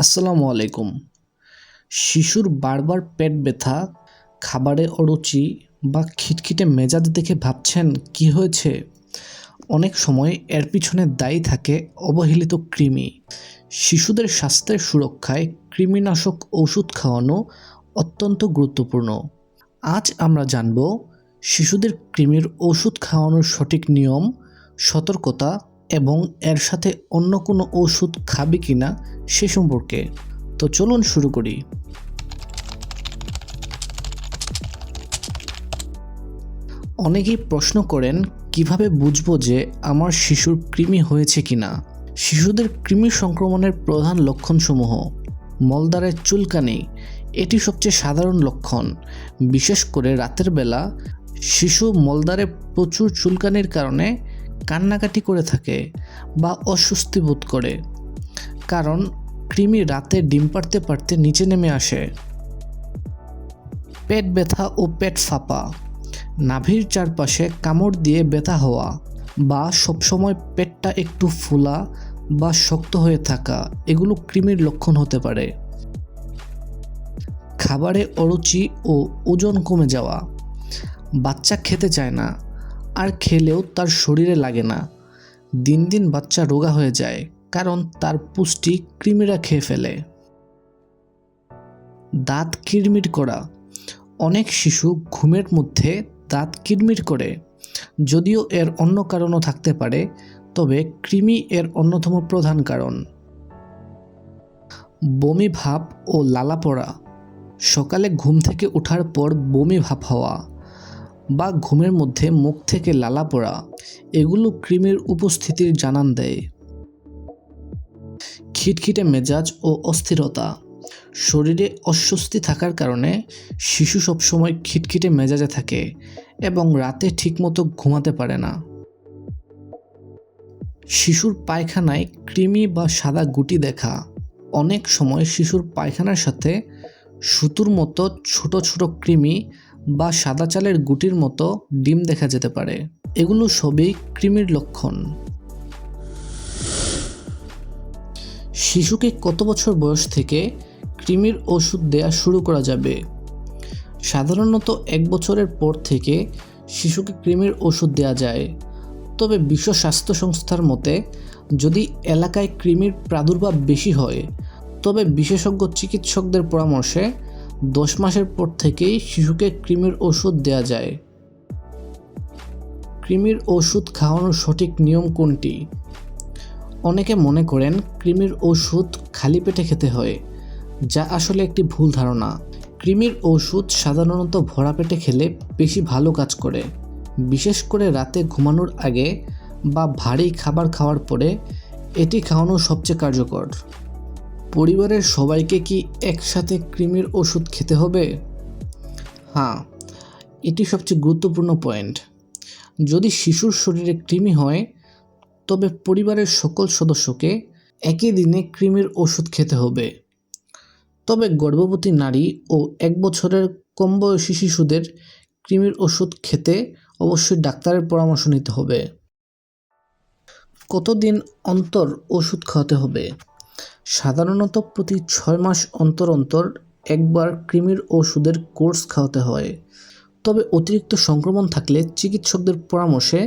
আসসালামু আলাইকুম। শিশুর বারবার পেট ব্যথা, খাবারে অরুচি বা খিটখিটে মেজাজ দেখে ভাবছেন কি হয়েছে? অনেক সময় এর পিছনে দায়ী থাকে অবহেলিত কৃমি। শিশুদের স্বাস্থ্যের সুরক্ষায় কৃমিনাশক ওষুধ খাওয়ানো অত্যন্ত গুরুত্বপূর্ণ। আজ আমরা জানব শিশুদের কৃমির ওষুধ খাওয়ানোর সঠিক নিয়ম, সতর্কতা এবং এর সাথে অন্য কোনো ওষুধ খাবে কিনা সে সম্পর্কে। তো চলুন শুরু করি। অনেকেই প্রশ্ন করেন কিভাবে বুঝবো যে আমার শিশুর কৃমি হয়েছে কিনা। শিশুদের কৃমি সংক্রমণের প্রধান লক্ষণসমূহ: মলদ্বারের চুলকানি, এটি সবচেয়ে সাধারণ লক্ষণ। বিশেষ করে রাতের বেলা শিশু মলদ্বারে প্রচুর চুলকানির কারণে কান্নাকাটি করে থাকে বা অস্বস্তি বোধ করে, কারণ কৃমি রাতে ডিম পাড়তে পারতে নিচে নেমে আসে। পেট ব্যথা ও পেট ফাঁপা, নাভির চারপাশে কামড় দিয়ে ব্যথা হওয়া বা সবসময় পেটটা একটু ফোলা বা শক্ত হয়ে থাকা, এগুলো কৃমির লক্ষণ হতে পারে। খাবারে অরুচি ও ওজন কমে যাওয়া, বাচ্চা খেতে চায় না, আর খেলেও তার শরীরে লাগে না। দিন দিন বাচ্চা রোগা হয়ে যায়, কারণ তার পুষ্টি কৃমিরা খেয়ে ফেলে। দাঁত কিরমির করা, অনেক শিশু ঘুমের মধ্যে দাঁত কিরমির করে। যদিও এর অন্য কারণও থাকতে পারে, তবে কৃমি এর অন্যতম প্রধান কারণ। বমি ভাব ও লালা পড়া, সকালে ঘুম থেকে ওঠার পর বমি ভাব হওয়া বা ঘুমের মধ্যে মুখ থেকে লালা পড়া, এগুলো কৃমির উপস্থিতির জানান দেয়। খিটখিটে মেজাজ ও অস্থিরতা, শরীরে অস্বস্তি থাকার কারণে শিশু সবসময় খিটখিটে মেজাজে থাকে এবং রাতে ঠিকমতো ঘুমাতে পারে না। শিশুর পায়খানায় কৃমি বা সাদা গুটি দেখা, অনেক সময় শিশুর পায়খানার সাথে সুতোর মতো ছোট ছোট কৃমি বা সাদা চালের গুটির মতো ডিম দেখা যেতে পারে। এগুলো সবই কৃমির লক্ষণ। শিশুকে কত বছর বয়স থেকে কৃমির ওষুধ দেওয়া শুরু করা যাবে? সাধারণত 1 বছরের পর থেকে শিশুকে কৃমির ওষুধ দেওয়া যায়। তবে বিশ্ব স্বাস্থ্য সংস্থার মতে যদি এলাকায় কৃমির প্রাদুর্ভাব বেশি হয়, তবে বিশেষজ্ঞ চিকিৎসকদের পরামর্শে 10 মাসের পর থেকেই শিশুকে কৃমির ওষুধ দেওয়া যায়। কৃমির ওষুধ খাওয়ানোর সঠিক নিয়ম কোনটি? অনেকে মনে করেন কৃমির ওষুধ খালি পেটে খেতে হয়, যা আসলে একটি ভুল ধারণা। কৃমির ওষুধ সাধারণত ভরা পেটে খেলে বেশি ভালো কাজ করে, বিশেষ করে রাতে ঘুমানোর আগে বা ভারী খাবার খাওয়ার পরে এটি খাওয়ানো সবচেয়ে কার্যকর। পরিবারের সবাইকে কি একসাথে কৃমির ওষুধ খেতে হবে? হ্যাঁ, এটি সবচেয়ে গুরুত্বপূর্ণ পয়েন্ট। যদি শিশুর শরীরে কৃমি হয়, তবে পরিবারের সকল সদস্যকে একই দিনে কৃমির ওষুধ খেতে হবে। তবে গর্ভবতী নারী ও 1 বছরের কম বয়সী শিশুদের কৃমির ওষুধ খেতে অবশ্যই ডাক্তারের পরামর্শ নিতে হবে। কতদিন অন্তর ওষুধ খাওয়াতে হবে? সাধারণত প্রতি 6 মাস অন্তর অন্তর একবার কৃমির ওষুধের কোর্স খাওয়াতে হয়। তবে অতিরিক্ত সংক্রমণ থাকলে চিকিৎসকদের পরামর্শে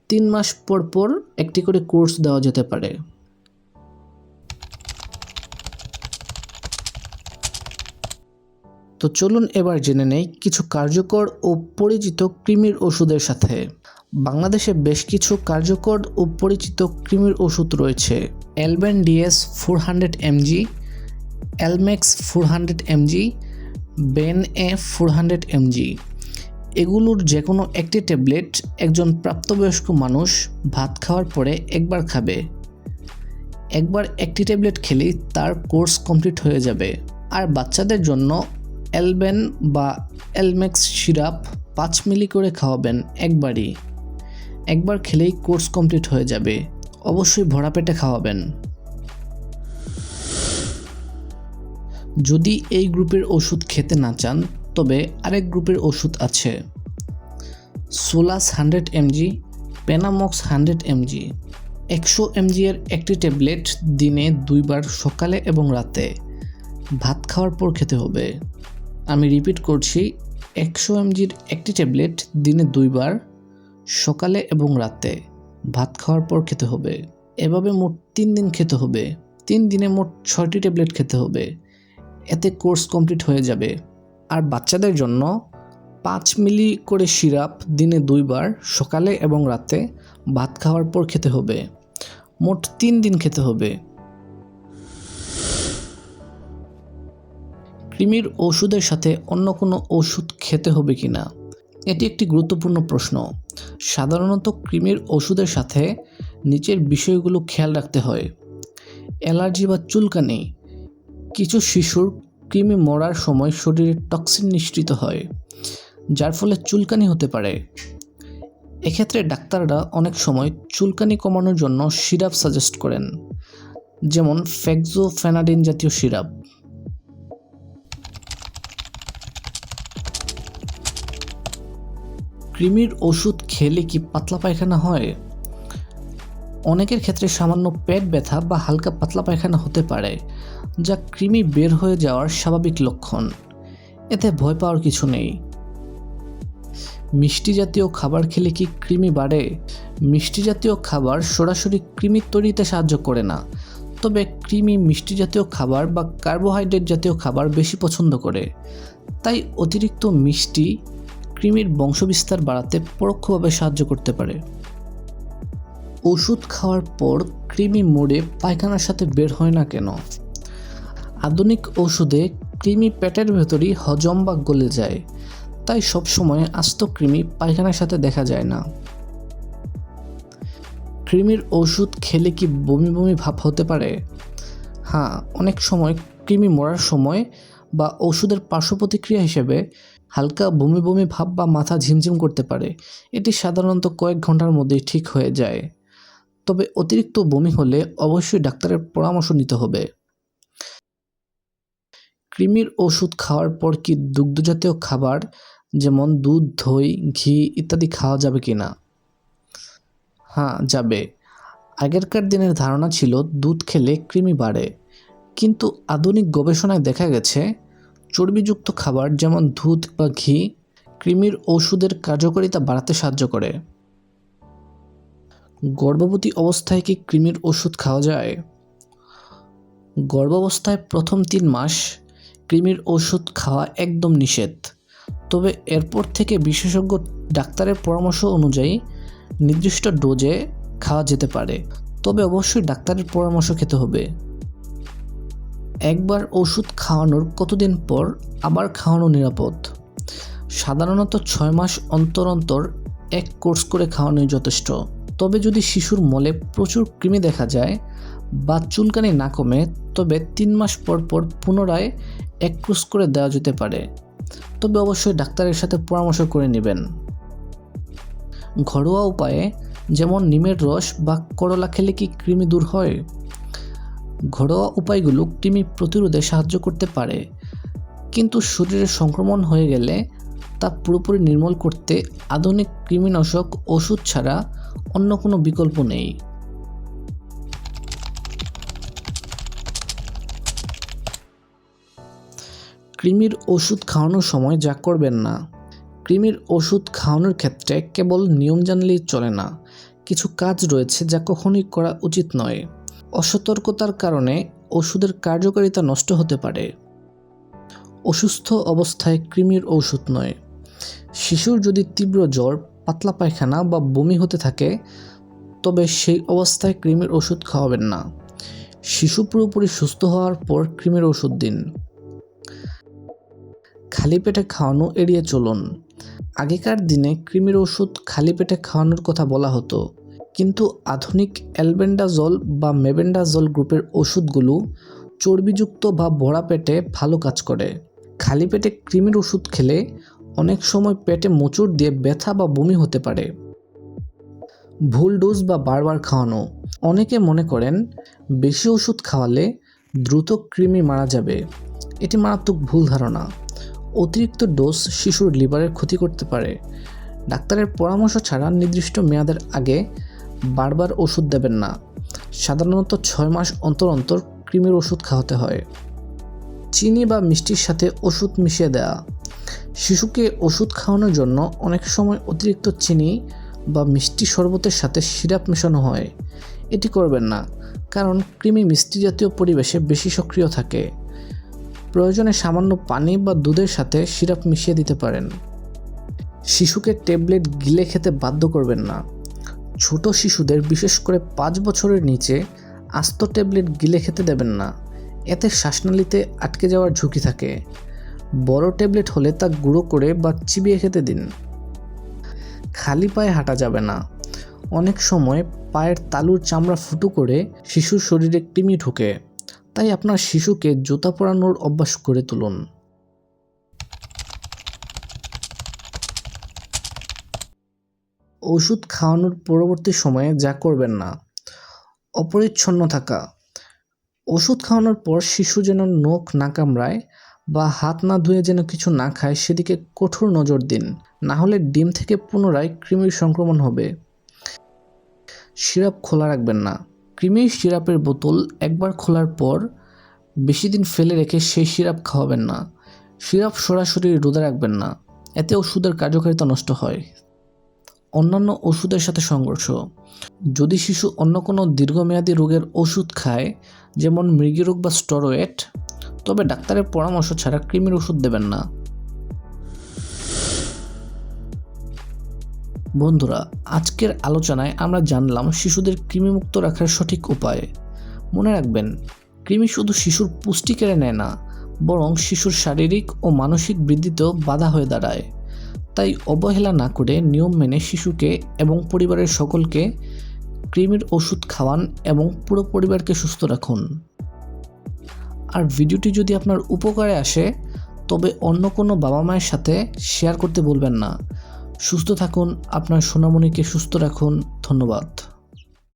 3 মাস পর পর একটি করে কোর্স দেওয়া যেতে পারে। তো চলুন এবার জেনে নেই কিছু কার্যকর ও পরিচিত কৃমির ওষুধের সাথে। বাংলাদেশে বেশ কিছু কার্যকর ও পরিচিত কৃমির ওষুধ রয়েছে। এলবেন ডিএস 400 mg, এলমেক্স 400 mg, বেন এ 400 mg। এগুলোর যে কোনো একটি ট্যাবলেট একজন প্রাপ্তবয়স্ক মানুষ ভাত খাওয়ার পরে একবার খাবে। একবার একটি ট্যাবলেট খেলেই তার কোর্স কমপ্লিট হয়ে যাবে। আর বাচ্চাদের জন্য এলবেন বা এলমেক্স সিরাপ 5 মিলি করে খাওয়াবেন একবারই। একবার খেলেই কোর্স কমপ্লিট হয়ে যাবে। অবশ্যই ভরা পেটে খাওয়াবেন। যদি এই গ্রুপের ওষুধ খেতে না চান, তবে আরেক গ্রুপের ওষুধ আছে। সোলাস 100 mg, পেনামক্স 100 mg, 100 mg এর একটি ট্যাবলেট দিনে 2 বার সকালে এবং রাতে ভাত খাওয়ার পর খেতে হবে। আমি রিপিট করছি, 100 mgর একটি ট্যাবলেট দিনে 2 বার সকালে এবং রাতে ভাত খাওয়ার পর খেতে হবে। এভাবে মোট 3 দিন খেতে হবে। 3 দিনে মোট 6টি ট্যাবলেট খেতে হবে। এতে কোর্স কমপ্লিট হয়ে যাবে। আর বাচ্চাদের জন্য 5 মিলি করে সিরাপ দিনে 2 বার সকালে এবং রাতে ভাত খাওয়ার পর খেতে হবে। মোট 3 দিন খেতে হবে। কৃমির ওষুধের সাথে অন্য কোনো ওষুধ খেতে হবে কিনা, এটি একটি গুরুত্বপূর্ণ প্রশ্ন। সাধারণত কৃমির ওষুধের সাথে নিচের বিষয়গুলো খেয়াল রাখতে হয়। অ্যালার্জি বা চুলকানি। কিছু শিশুর কৃমি মরার সময় শরীরে টক্সিন নিঃসৃত হয়, যার ফলে চুলকানি হতে পারে। এক্ষেত্রে ডাক্তাররা অনেক সময় চুলকানি কমানোর জন্য সিরাপ সাজেস্ট করেন, যেমন ফেক্সোফেনাডিন জাতীয় সিরাপ। কৃমির ওষুধ খেলে কি পাতলা পায়খানা হয়? অনেকের ক্ষেত্রে সামান্য পেট ব্যথা বা হালকা পাতলা পায়খানা হতে পারে, যা কৃমি বের হয়ে যাওয়ার স্বাভাবিক লক্ষণ। এতে ভয় পাওয়ার কিছু নেই। মিষ্টি জাতীয় খাবার খেলে কি কৃমি বাড়ে? মিষ্টি জাতীয় খাবার সরাসরি কৃমি তৈরিতে সাহায্য করে না, তবে কৃমি মিষ্টি জাতীয় খাবার বা কার্বোহাইড্রেট জাতীয় খাবার বেশি পছন্দ করে। তাই অতিরিক্ত মিষ্টি কৃমির বংশবিস্তার বাড়াতে পরোক্ষভাবে সাহায্য করতে পারে। ওষুধ খাওয়ার পর কৃমি মরে পায়খানার সাথে বের হয় না কেন? আধুনিক ওষুধে কৃমি পেটের ভেতরই হজম বা গলে যায়, তাই সবসময় আস্ত কৃমি পায়খানার সাথে দেখা যায় না। কৃমির ওষুধ খেলে কি বমি বমি ভাব হতে পারে? হ্যাঁ, অনেক সময় কৃমি মরার সময় বা ওষুধের পার্শ্ব প্রতিক্রিয়া হিসেবে হালকা বমি বমি ভাব বা মাথা ঝিমঝিম করতে পারে। এটি সাধারণত কয়েক ঘন্টার মধ্যেই ঠিক হয়ে যায়। তবে অতিরিক্ত বমি হলে অবশ্যই ডাক্তারের পরামর্শ নিতে হবে। কৃমির ওষুধ খাওয়ার পর কি দুগ্ধজাতীয় খাবার যেমন দুধ, দই, ঘি ইত্যাদি খাওয়া যাবে কিনা? হ্যাঁ, যাবে। আগেরকার দিনের ধারণা ছিল দুধ খেলে কৃমি বাড়ে, কিন্তু আধুনিক গবেষণায় দেখা গেছে চর্বিযুক্ত খাবার যেমন দুধ বা ঘি কৃমির ওষুধের কার্যকারিতা বাড়াতে সাহায্য করে। গর্ভবতী অবস্থায় কি কৃমির ওষুধ খাওয়া যায়? গর্ভাবস্থায় প্রথম 3 মাস কৃমির ওষুধ খাওয়া একদম নিষেধ, তবে এরপর থেকে বিশেষজ্ঞ ডাক্তারের পরামর্শ অনুযায়ী নির্দিষ্ট ডোজে খাওয়া যেতে পারে, তবে অবশ্যই ডাক্তারের পরামর্শ খেতে হবে। একবার ওষুধ খাওয়ানোর কতদিন পর আবার খাওয়ানো নিরাপদ? সাধারণত 6 মাস অন্তর অন্তর এক কোর্স করে খাওয়ানোই যথেষ্ট। তবে যদি শিশুর মলে প্রচুর কৃমি দেখা যায় বা চুলকানি না কমে, তবে 3 মাস পর পর পুনরায় এক কোর্স করে দেওয়া যেতে পারে, তবে অবশ্যই ডাক্তারের সাথে পরামর্শ করে নেবেন। ঘরোয়া উপায়ে যেমন নিমের রস বা করলা খেলে কি কৃমি দূর হয়? ঘরোয়া উপায়গুলো কৃমি প্রতিরোধে সাহায্য করতে পারে, কিন্তু শরীরে সংক্রমণ হয়ে গেলে তা পুরোপুরি নির্মূল করতে আধুনিক কৃমিনাশক ওষুধ ছাড়া অন্য কোনো বিকল্প নেই। কৃমির ওষুধ খাওয়ানোর সময় যা করবেন না। কৃমির ওষুধ খাওয়ানোর ক্ষেত্রে কেবল নিয়ম জানলেই চলে না, কিছু কাজ রয়েছে যা কখনোই করা উচিত নয়। অসতর্কতার কারণে ওষুধের কার্যকারিতা নষ্ট হতে পারে। অসুস্থ অবস্থায় কৃমির ওষুধ নয়। শিশুর যদি তীব্র জ্বর, পাতলা পায়খানা বা বমি হতে থাকে, তবে সেই অবস্থায় কৃমির ওষুধ খাওয়াবেন না। শিশু পুরোপুরি সুস্থ হওয়ার পর কৃমির ওষুধ দিন। খালি পেটে খাওয়ানো এড়িয়ে চলুন। আগেকার দিনে কৃমির ওষুধ খালি পেটে খাওয়ানোর কথা বলা হতো, কিন্তু আধুনিক অ্যালবেন্ডাজল বা মেবেন্ডাজল গ্রুপের ওষুধগুলো চর্বিযুক্ত বা ভরা পেটে ভালো কাজ করে। খালি পেটে কৃমির ওষুধ খেলে অনেক সময় পেটে মোচড় দিয়ে ব্যথা বা বমি হতে পারে। ভুল ডোজ বা বারবার খাওয়ানো। অনেকে মনে করেন বেশি ওষুধ খাওয়ালে দ্রুত কৃমি মারা যাবে। এটি মারাত্মক ভুল ধারণা। অতিরিক্ত ডোজ শিশুর লিভারের ক্ষতি করতে পারে। ডাক্তারের পরামর্শ ছাড়া নির্দিষ্ট মেয়াদের আগে বারবার ওষুধ দেবেন না। সাধারণত 6 মাস অন্তর অন্তর কৃমির ওষুধ খাওয়াতে হয়। চিনি বা মিষ্টির সাথে ওষুধ মিশিয়ে দেওয়া। শিশুকে ওষুধ খাওয়ানোর জন্য অনেক সময় অতিরিক্ত চিনি বা মিষ্টি শরবতের সাথে সিরাপ মেশানো হয়। এটি করবেন না, কারণ কৃমি মিষ্টি জাতীয় পরিবেশে বেশি সক্রিয় থাকে। প্রয়োজনে সামান্য পানি বা দুধের সাথে সিরাপ মিশিয়ে দিতে পারেন। শিশুকে ট্যাবলেট গিলে খেতে বাধ্য করবেন না। ছোট শিশুদের, বিশেষ করে 5 বছরের নিচে, আস্ত ট্যাবলেট গিলে খেতে দেবেন না। এতে শ্বাসনালীতে আটকে যাওয়ার ঝুঁকি থাকে। বড় ট্যাবলেট হলে তা গুঁড়ো করে বা চিবিয়ে খেতে দিন। খালি পায়ে হাঁটা যাবে না। অনেক সময় পায়ের তালুর চামড়া ফুটো করে শিশুর শরীরে কৃমি ঢোকে, তাই আপনার শিশুকে জুতা পরানোর অভ্যাস করে তুলুন। ওষুধ খাওয়ানোর পরবর্তী সময়ে যা করবেন না: অপরিচ্ছন্ন থাকা। ওষুধ খাওয়ানোর পর শিশু যেন নখ না কামড়ায় বা হাত না ধুয়ে যেন কিছু না খায়, সেদিকে কঠোর নজর দিন, না হলে ডিম থেকে পুনরায় কৃমির সংক্রমণ হবে। সিরাপ খোলা রাখবেন না। কৃমির সিরাপের বোতল একবার খোলার পর বেশি দিন ফেলে রেখে সেই সিরাপ খাওয়াবেন না। সিরাপ সরাসরি রোদে রাখবেন না, এতে ওষুধের কার্যকারিতা নষ্ট হয়। অন্যান্য ওষুধের সাথে সংঘর্ষ। যদি শিশু অন্য কোনো দীর্ঘমেয়াদী রোগের ওষুধ খায়, যেমন মৃগীরোগ বা স্টেরয়েড, তবে ডাক্তারের পরামর্শ ছাড়া কৃমির ওষুধ দেবেন না। বন্ধুরা, আজকের আলোচনায় আমরা জানলাম শিশুদের কৃমিমুক্ত রাখার সঠিক উপায়। মনে রাখবেন, কৃমি শুধু শিশুর পুষ্টি কেড়ে নেয় না, বরং শিশুর শারীরিক ও মানসিক বৃদ্ধিতেও বাধা হয়ে দাঁড়ায়। তাই অবহেলা না করে নিয়ম মেনে শিশুকে এবং পরিবারের সকলকে কৃমির ওষুধ খাওয়ান এবং পুরো পরিবারকে সুস্থ রাখুন। আর ভিডিওটি যদি আপনার উপকারে আসে, তবে অন্য কোনো বাবা মায়ের সাথে শেয়ার করতে ভুলবেন না। সুস্থ থাকুন, আপনার সোনামণিকে সুস্থ রাখুন। ধন্যবাদ।